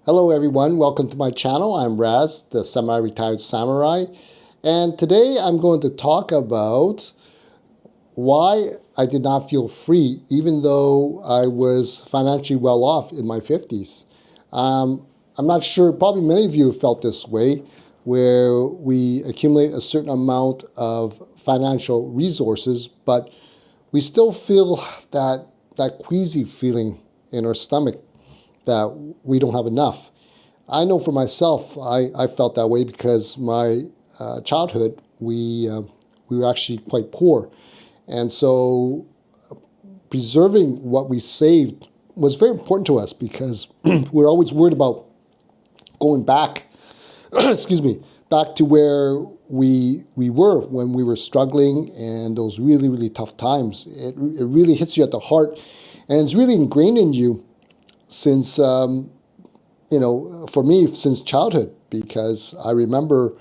Hello everyone, welcome to my channel. I'm Raz, the semi-retired samurai, and today I'm going to talk about why I did not feel free even though I was financially well off in my 50s. I'm not sure, probably many of you have felt this way, where we accumulate a certain amount of financial resources, but we still feel that queasy feeling in our stomach that we don't have enough. I know for myself, I felt that way because my childhood, we were actually quite poor. And so preserving what we saved was very important to us because we're always worried about going back, excuse me, back to where we were when we were struggling and those really, really tough times. It really hits you at the heart and it's really ingrained in you since for me, since childhood, because I remember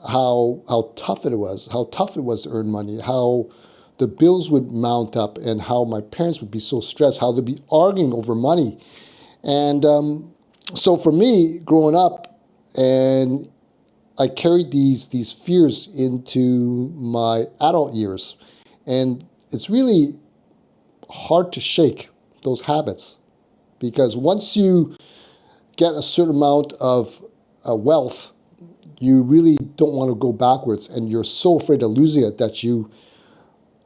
how tough it was, how tough it was to earn money, how the bills would mount up, and how my parents would be so stressed, how they'd be arguing over money. And so for me, growing up, and I carried these fears into my adult years, and it's really hard to shake those habits because once you get a certain amount of wealth, you really don't want to go backwards, and you're so afraid of losing it that you,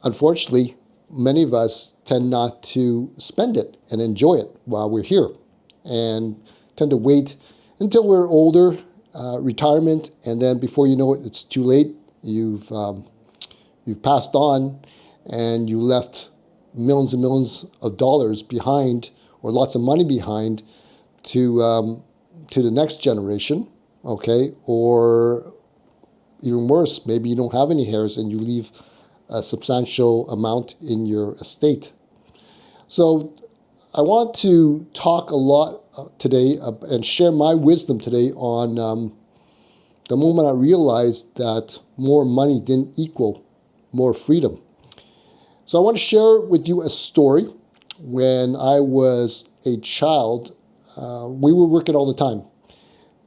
unfortunately, many of us tend not to spend it and enjoy it while we're here, and tend to wait until we're older, retirement, and then before you know it, it's too late. You've passed on, and you left millions and millions of dollars behind, or lots of money behind, to the next generation, okay? Or even worse, maybe you don't have any heirs and you leave a substantial amount in your estate. So I want to talk a lot today and share my wisdom today on the moment I realized that more money didn't equal more freedom. So I want to share with you a story. When I was a child, we were working all the time.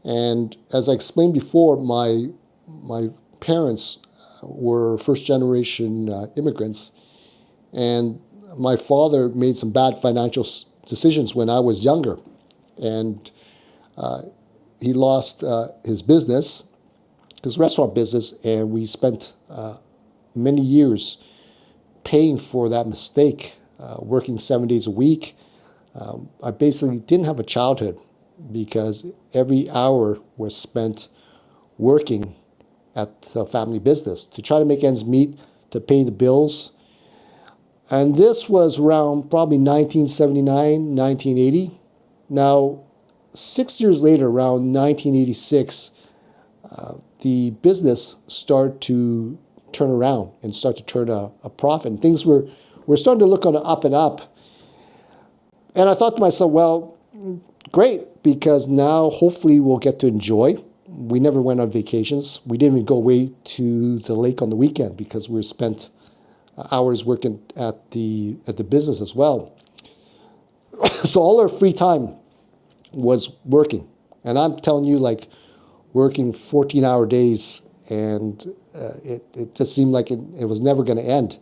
And as I explained before, my parents were first generation immigrants. And my father made some bad financial decisions when I was younger. And he lost his business, his restaurant business, and we spent many years paying for that mistake, working 7 days a week. I basically didn't have a childhood because every hour was spent working at the family business to try to make ends meet, to pay the bills. And this was around probably 1979, 1980. Now, 6 years later, around 1986, the business started to turn around and start to turn a profit. And things were starting to look on an up and up. And I thought to myself, well, great, because now hopefully we'll get to enjoy. We never went on vacations. We didn't even go away to the lake on the weekend because we spent hours working at the business as well. So all our free time was working. And I'm telling you, like, working 14-hour days, and it just seemed like it was never going to end.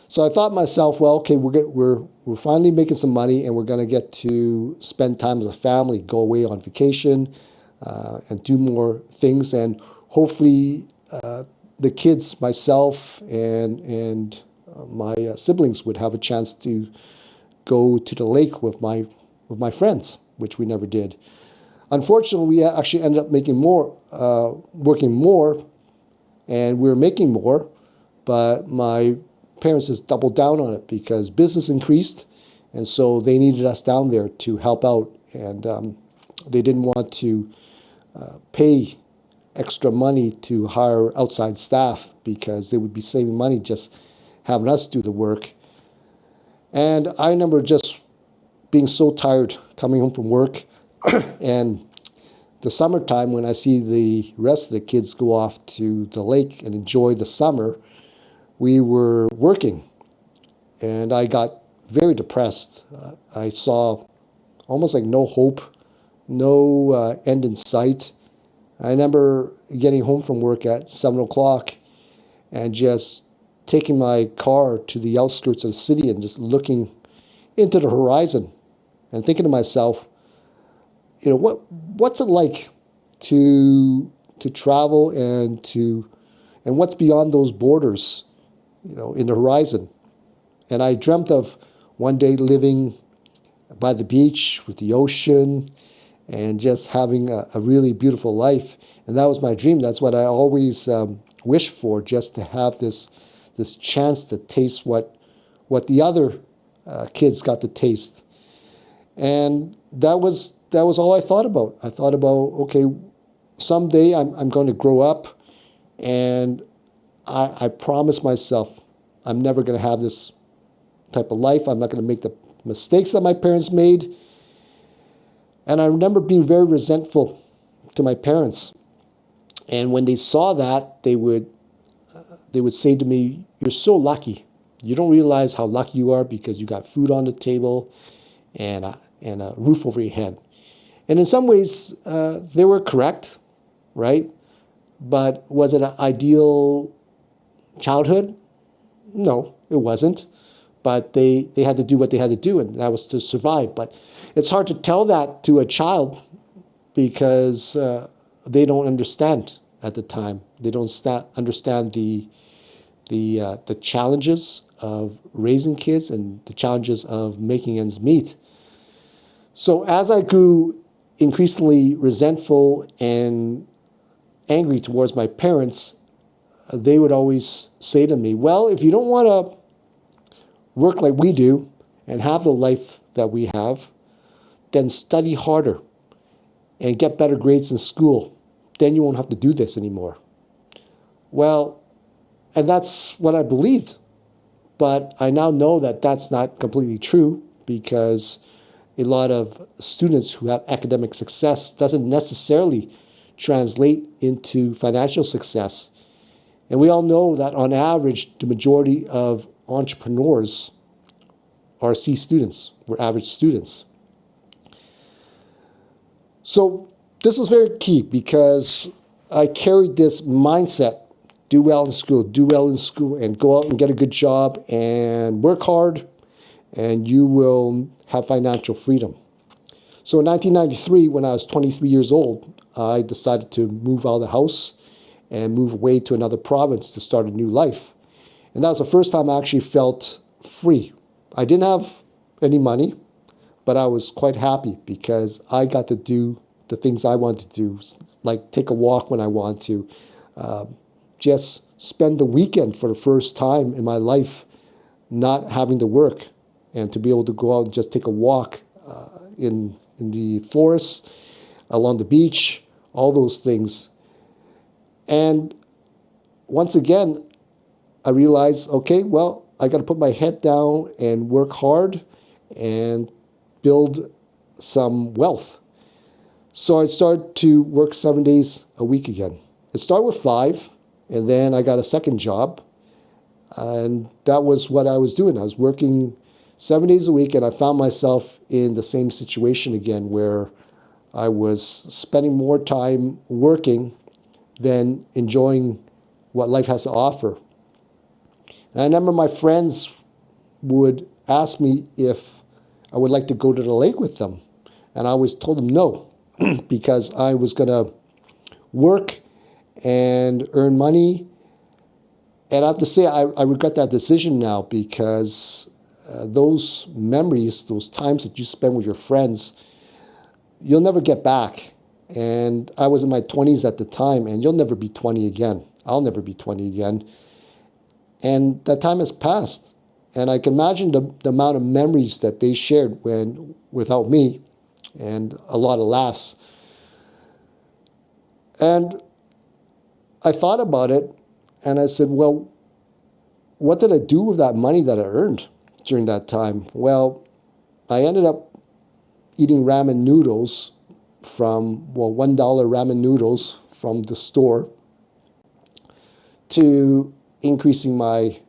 So I thought to myself, well, okay, we're finally making some money, and we're going to get to spend time as a family, go away on vacation, and do more things, and hopefully the kids, myself, and my siblings would have a chance to go to the lake with my friends, which we never did. Unfortunately, we actually ended up making more, working more, and we were making more, but my parents just doubled down on it because business increased, and so they needed us down there to help out, and they didn't want to pay extra money to hire outside staff because they would be saving money just having us do the work. And I remember just being so tired coming home from work and the summertime when I see the rest of the kids go off to the lake and enjoy the summer, we were working, and I got very depressed. I saw almost like no hope no end in sight. I remember getting home from work at 7 o'clock and just taking my car to the outskirts of the city and just looking into the horizon and thinking to myself, what's it like to travel and what's beyond those borders, in the horizon. And I dreamt of one day living by the beach with the ocean and just having a really beautiful life. And that was my dream. That's what I always wished for, just to have this chance to taste what the other kids got to taste. And that was all I thought about. I thought about, okay, someday I'm going to grow up, and I promised myself I'm never going to have this type of life. I'm not going to make the mistakes that my parents made. And I remember being very resentful to my parents. And when they saw that, they would say to me, "You're so lucky. You don't realize how lucky you are because you got food on the table and a roof over your head." And in some ways, they were correct, right? But was it an ideal childhood? No, it wasn't. But they had to do what they had to do, and that was to survive. But it's hard to tell that to a child because they don't understand at the time. They don't understand the challenges of raising kids and the challenges of making ends meet. So as I grew increasingly resentful and angry towards my parents, they would always say to me, "Well, if you don't want to work like we do and have the life that we have, then study harder and get better grades in school. Then you won't have to do this anymore." Well, and that's what I believed. But I now know that that's not completely true, because a lot of students who have academic success doesn't necessarily translate into financial success. And we all know that on average, the majority of entrepreneurs are C students. We're average students. So this is very key, because I carried this mindset: do well in school, and go out and get a good job and work hard, and you will have financial freedom. So in 1993, when I was 23 years old, I decided to move out of the house and move away to another province to start a new life. And that was the first time I actually felt free. I didn't have any money, but I was quite happy because I got to do the things I wanted to do, like take a walk when I want to, just spend the weekend for the first time in my life not having to work, and to be able to go out and just take a walk in the forest, along the beach, all those things. And once again, I realized, okay, well, I got to put my head down and work hard and build some wealth. So I started to work 7 days a week again. It started with 5, and then I got a second job. And that was what I was doing. I was working 7 days a week, and I found myself in the same situation again, where I was spending more time working than enjoying what life has to offer. And I remember my friends would ask me if I would like to go to the lake with them. And I always told them no, because I was going to work and earn money. And I have to say, I regret that decision now, because those memories, those times that you spend with your friends, you'll never get back. And I was in my 20s at the time, and you'll never be 20 again. I'll never be 20 again. And that time has passed. And I can imagine the amount of memories that they shared without me, and a lot of laughs. And I thought about it, and I said, well, what did I do with that money that I earned during that time? Well, I ended up eating ramen noodles from, $1 ramen noodles from the store, to increasing my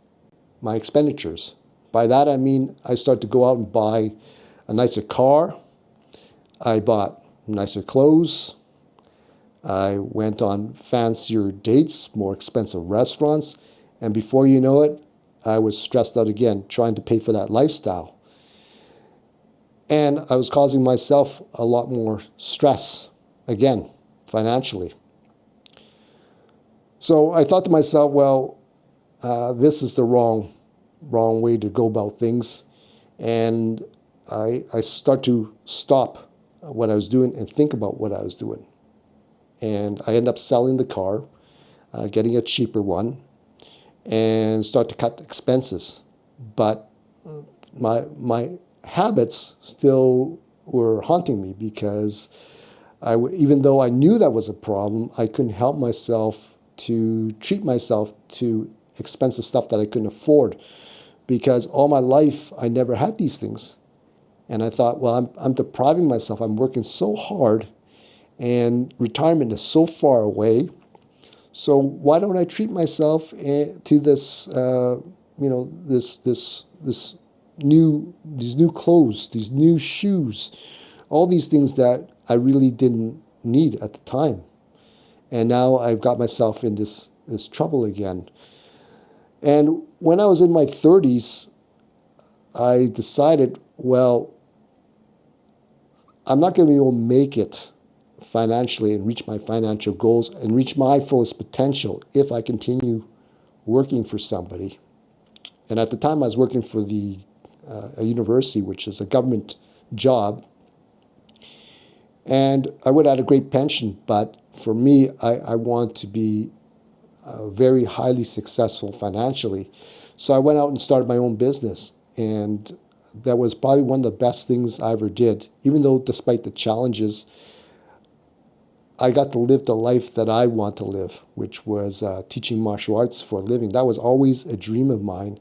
expenditures. By that, I mean I started to go out and buy a nicer car. I bought nicer clothes. I went on fancier dates, more expensive restaurants. And before you know it, I was stressed out again, trying to pay for that lifestyle. And I was causing myself a lot more stress, again, financially. So I thought to myself, well, this is the wrong way to go about things. And I start to stop what I was doing and think about what I was doing. And I end up selling the car, getting a cheaper one, and start to cut expenses. But my habits still were haunting me because even though I knew that was a problem, I couldn't help myself to treat myself to expensive stuff that I couldn't afford, because all my life I never had these things. And I thought, well, I'm depriving myself. I'm working so hard and retirement is so far away. So why don't I treat myself to this, this these new clothes, these new shoes, all these things that I really didn't need at the time. And now I've got myself in this trouble again. And when I was in my 30s, I decided, well, I'm not going to be able to make it financially and reach my financial goals and reach my fullest potential if I continue working for somebody. And at the time, I was working for a university, which is a government job. And I would have had a great pension, but for me, I want to be very highly successful financially. So I went out and started my own business. And that was probably one of the best things I ever did. Even though despite the challenges, I got to live the life that I want to live, which was teaching martial arts for a living. That was always a dream of mine.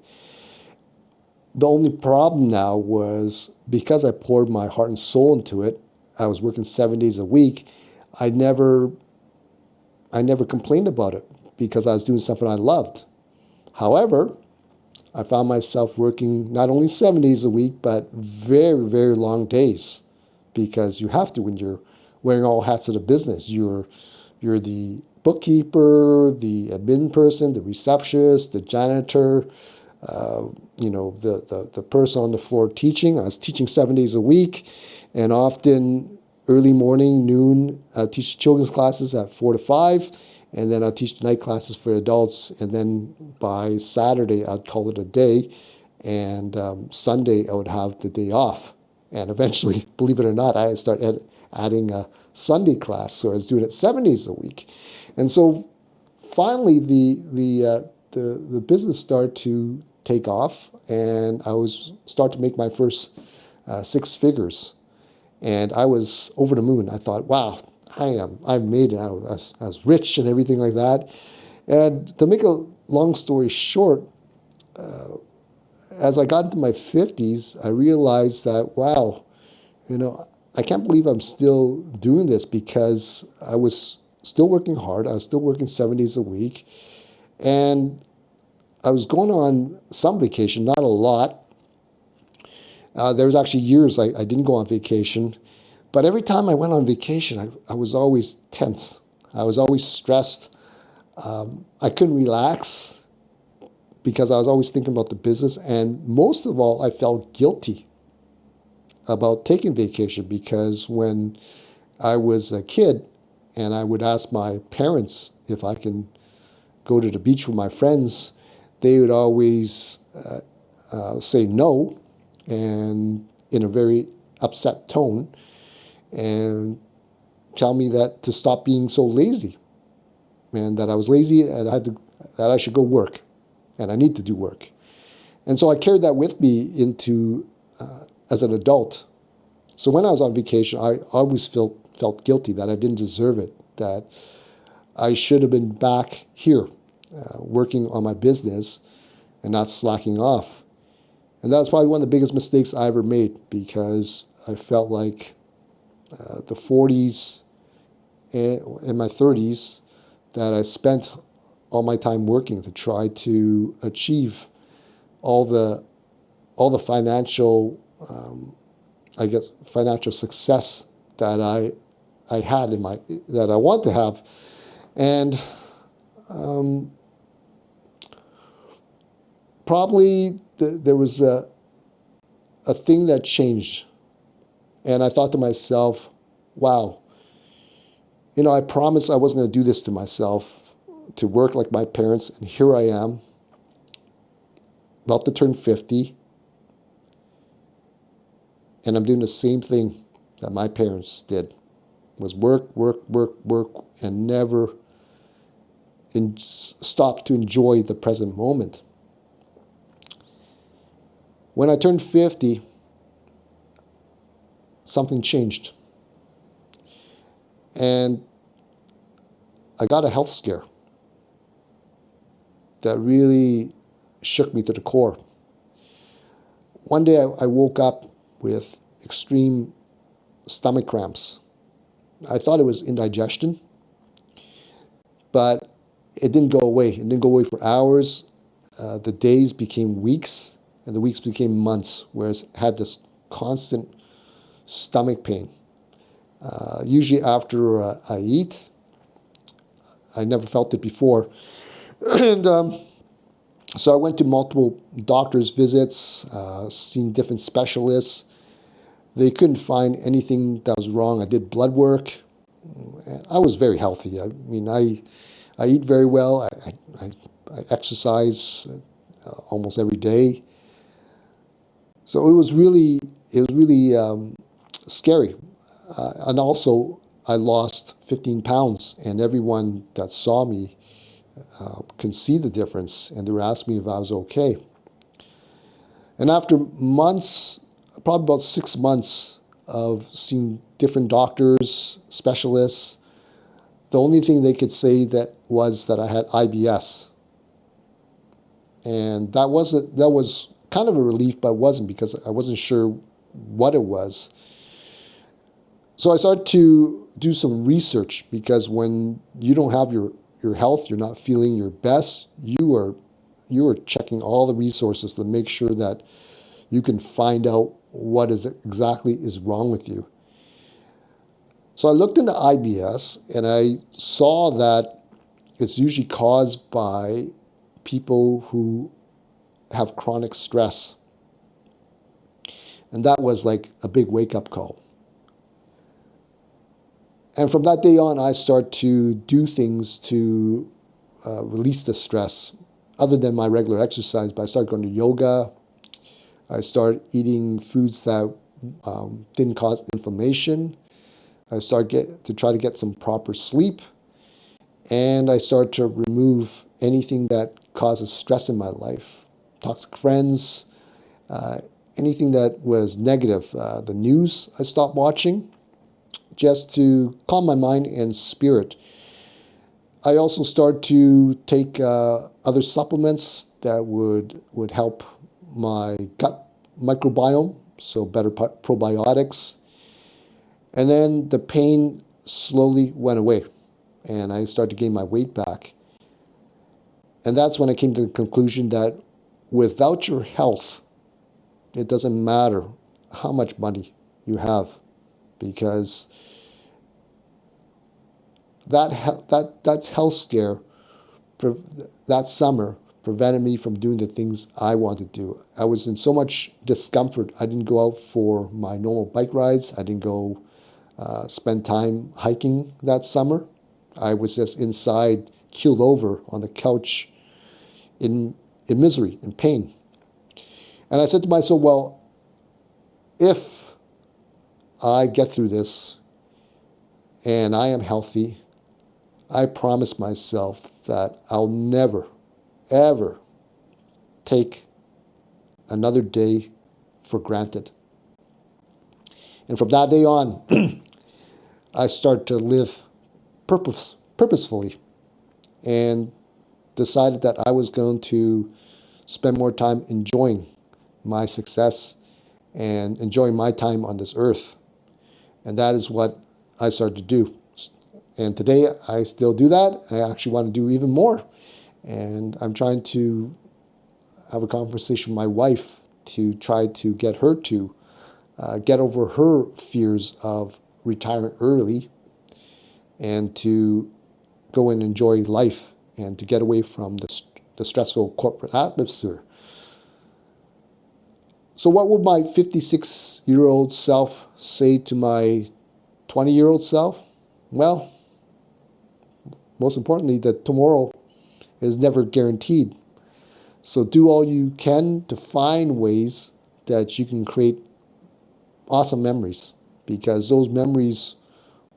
The only problem now was because I poured my heart and soul into it, I was working 7 days a week. I never complained about it because I was doing something I loved. However, I found myself working not only 7 days a week, but very, very long days, because you have to when you're wearing all hats of the business. You're the bookkeeper, the admin person, the receptionist, the janitor, the person on the floor teaching. I was teaching 7 days a week, and often early morning, noon, I teach children's classes at 4 to 5. And then I'd teach the night classes for adults. And then by Saturday, I'd call it a day. And Sunday, I would have the day off. And eventually, believe it or not, I started adding a Sunday class. So I was doing it 7 days a week. And so finally, the business started to take off. And I was starting to make my first 6 figures. And I was over the moon. I thought, wow, I made it. I was rich and everything like that. And to make a long story short, as I got into my 50s, I realized that, wow, I can't believe I'm still doing this, because I was still working hard. I was still working 7 days a week. And I was going on some vacation, not a lot. There was actually years I didn't go on vacation. But every time I went on vacation, I was always tense. I was always stressed. I couldn't relax because I was always thinking about the business. And most of all, I felt guilty about taking vacation, because when I was a kid and I would ask my parents if I can go to the beach with my friends, they would always say no, and in a very upset tone, and tell me that to stop being so lazy, and that I was lazy and that I should go work, and I need to do work. And so I carried that with me into as an adult. So when I was on vacation, I always felt guilty that I didn't deserve it, that I should have been back here working on my business and not slacking off. And that was probably one of the biggest mistakes I ever made, because I felt like the 40s and my 30s that I spent all my time working to try to achieve all the financial, financial success that I had that I want to have. And probably there was a thing that changed. And I thought to myself, wow, I promised I wasn't going to do this to myself, to work like my parents. And here I am, about to turn 50. And I'm doing the same thing that my parents did, was work, work, work, work, and never stop to enjoy the present moment. When I turned 50, something changed. And I got a health scare that really shook me to the core. One day I woke up with extreme stomach cramps. I thought it was indigestion, but it didn't go away. It didn't go away for hours. The days became weeks, and the weeks became months, whereas I had this constant stomach pain. Usually after I eat. I never felt it before. And so I went to multiple doctor's visits, seen different specialists. They couldn't find anything that was wrong. I did blood work. I was very healthy. I mean, I eat very well. I exercise almost every day. So it was really scary. And also, I lost 15 pounds, and everyone that saw me can see the difference, and they were asking me if I was okay. And after months, probably about 6 months of seeing different doctors, specialists, the only thing they could say was that I had IBS. And that was kind of a relief, but it wasn't, because I wasn't sure what it was. So I started to do some research, because when you don't have your health, you're not feeling your best, you are checking all the resources to make sure that you can find out what exactly is wrong with you. So I looked into IBS, and I saw that it's usually caused by people who have chronic stress. And that was like a big wake-up call. And from that day on, I started to do things to release the stress, other than my regular exercise. But I started going to yoga. I started eating foods that didn't cause inflammation. I started to try to get some proper sleep. And I started to remove anything that causes stress in my life. Toxic friends, anything that was negative. The news I stopped watching, just to calm my mind and spirit. I also started to take other supplements that would help my gut microbiome, so better probiotics. And then the pain slowly went away, and I started to gain my weight back. And that's when I came to the conclusion that without your health, it doesn't matter how much money you have, because that health scare that summer prevented me from doing the things I wanted to do. I was in so much discomfort. I didn't go out for my normal bike rides. I didn't go spend time hiking that summer. I was just inside, keeled over on the couch in misery and pain. And I said to myself, well, if I get through this and I am healthy, I promise myself that I'll never, ever take another day for granted. And from that day on, I started to live purposefully, and decided that I was going to spend more time enjoying my success and enjoying my time on this earth. And that is what I started to do. And today I still do that. I actually want to do even more. And I'm trying to have a conversation with my wife to try to get her to get over her fears of retiring early, and to go and enjoy life and to get away from the stressful corporate atmosphere. So what would my 56-year-old self say to my 20-year-old self? Well, most importantly, that tomorrow is never guaranteed. So do all you can to find ways that you can create awesome memories, because those memories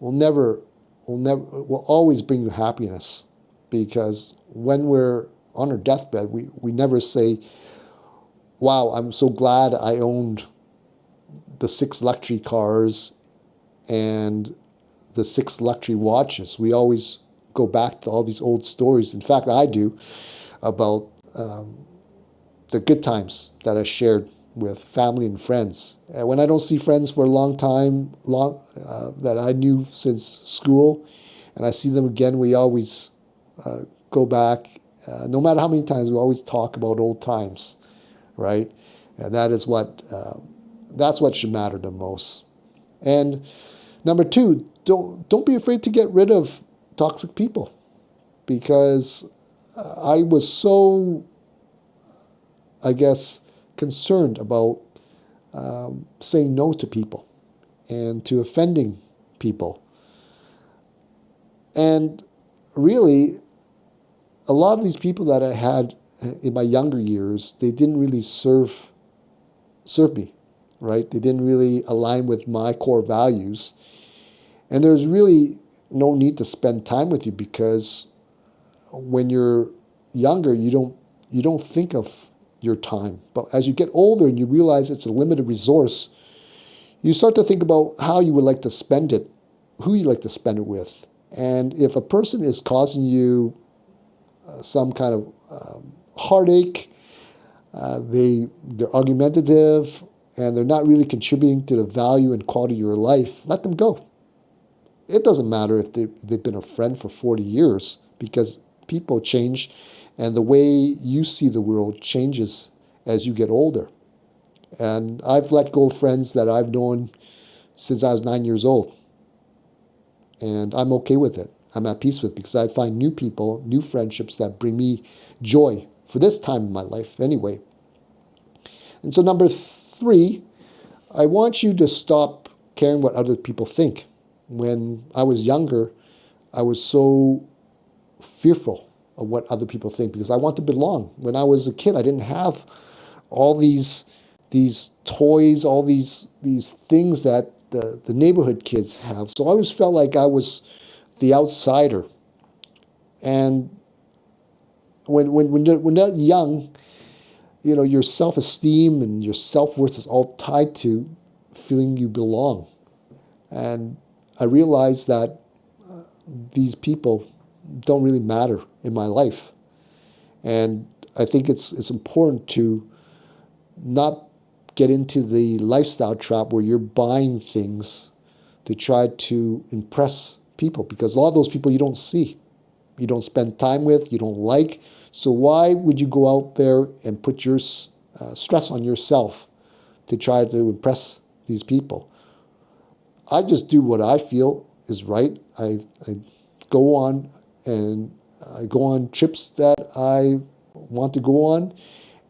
will always bring you happiness. Because when we're on our deathbed, we never say, wow, I'm so glad I owned the 6 luxury cars and the 6 luxury watches. We always go back to all these old stories. In fact, I do, about the good times that I shared with family and friends. And when I don't see friends for a long time, that I knew since school, and I see them again, we always go back. No matter how many times, we always talk about old times, right? And that's what should matter the most. And number 2, don't be afraid to get rid of toxic people, because I was so, I guess, concerned about saying no to people and to offending people. And really, a lot of these people that I had in my younger years, they didn't really serve me, right? They didn't really align with my core values. And there's really no need to spend time with you, because when you're younger, you don't think of your time. But as you get older and you realize it's a limited resource, you start to think about how you would like to spend it, who you like to spend it with. And if a person is causing you some kind of heartache, they're argumentative, and they're not really contributing to the value and quality of your life, let them go. It doesn't matter if they've been a friend for 40 years, because people change, and the way you see the world changes as you get older. And I've let go of friends that I've known since I was 9 years old. And I'm okay with it. I'm at peace with it, because I find new people, new friendships that bring me joy for this time in my life anyway. And so number 3, I want you to stop caring what other people think. When I was younger, I was so fearful of what other people think, because I want to belong. When I was a kid, I didn't have all these toys, all these things that the neighborhood kids have. So I always felt like I was the outsider. And when you're young, your self-esteem and your self-worth is all tied to feeling you belong. And I realized that these people don't really matter in my life. And I think it's important to not get into the lifestyle trap where you're buying things to try to impress people, because a lot of those people you don't see, you don't spend time with, you don't like. So why would you go out there and put your stress on yourself to try to impress these people? I just do what I feel is right. I go on trips that I want to go on.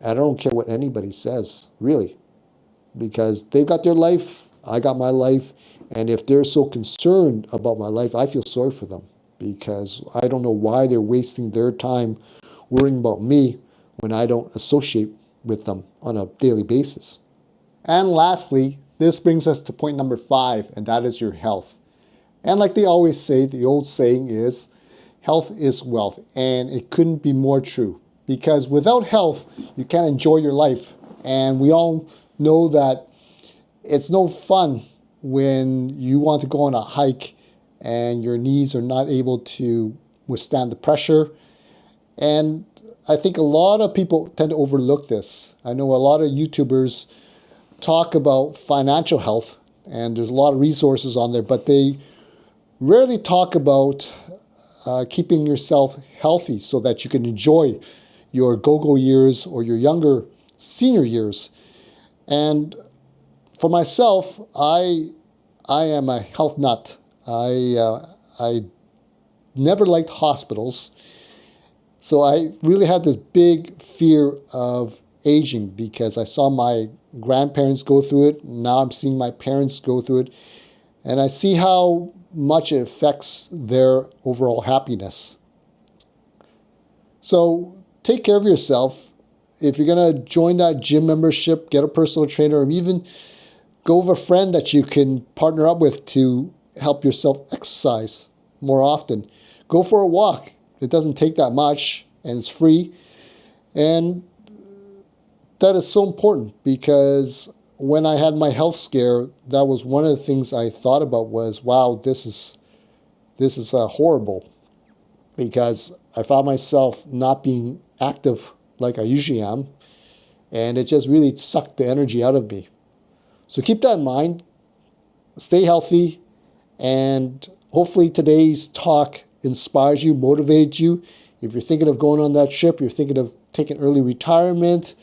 And I don't care what anybody says, really, because they've got their life, I got my life. And if they're so concerned about my life, I feel sorry for them, because I don't know why they're wasting their time worrying about me when I don't associate with them on a daily basis. And lastly, this brings us to point number 5, and that is your health. And like they always say, the old saying is, health is wealth. And it couldn't be more true, because without health, you can't enjoy your life. And we all know that it's no fun when you want to go on a hike and your knees are not able to withstand the pressure. And I think a lot of people tend to overlook this. I know a lot of YouTubers talk about financial health, and there's a lot of resources on there, but they rarely talk about keeping yourself healthy so that you can enjoy your go-go years or your younger senior years. And for myself, I am a health nut. I never liked hospitals. So I really had this big fear of aging because I saw my grandparents go through it. Now I'm seeing my parents go through it. And I see how much it affects their overall happiness. So take care of yourself. If you're going to join that gym membership, get a personal trainer, or even go with a friend that you can partner up with to help yourself exercise more often. Go for a walk. It doesn't take that much and it's free. And that is so important because when I had my health scare, that was one of the things I thought about was, wow, this is horrible, because I found myself not being active like I usually am, and it just really sucked the energy out of me. So keep that in mind, stay healthy, and hopefully today's talk inspires you, motivates you. If you're thinking of going on that trip, you're thinking of taking early retirement,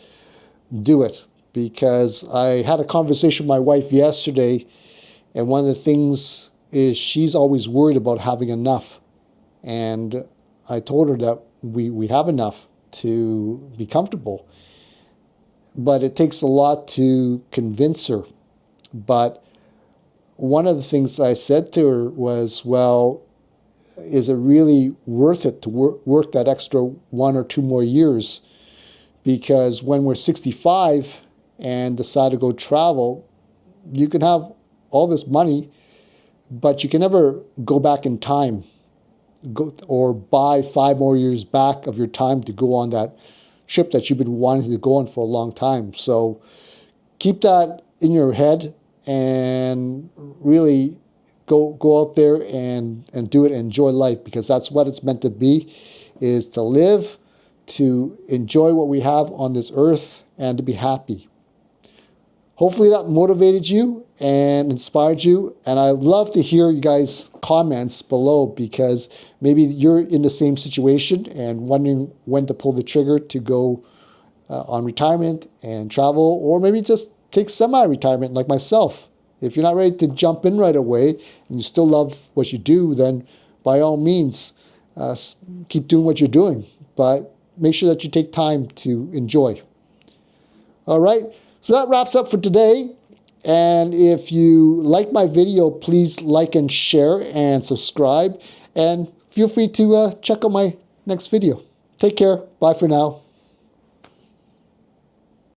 do it. Because I had a conversation with my wife yesterday, and one of the things is she's always worried about having enough. And I told her that we have enough to be comfortable. But it takes a lot to convince her. But one of the things I said to her was, well, is it really worth it to work that extra 1 or 2 more years? Because when we're 65 and decide to go travel, you can have all this money, but you can never go back in time or buy 5 more years back of your time to go on that trip that you've been wanting to go on for a long time. So keep that in your head and really go out there and do it and enjoy life, because that's what it's meant to be, is to live, to enjoy what we have on this earth, and to be happy. Hopefully that motivated you and inspired you. And I'd love to hear you guys' comments below, because maybe you're in the same situation and wondering when to pull the trigger to go on retirement and travel, or maybe just take semi-retirement like myself. If you're not ready to jump in right away and you still love what you do, then by all means, keep doing what you're doing. But make sure that you take time to enjoy. All right. So that wraps up for today. And if you like my video, please like and share and subscribe. And feel free to check out my next video. Take care. Bye for now.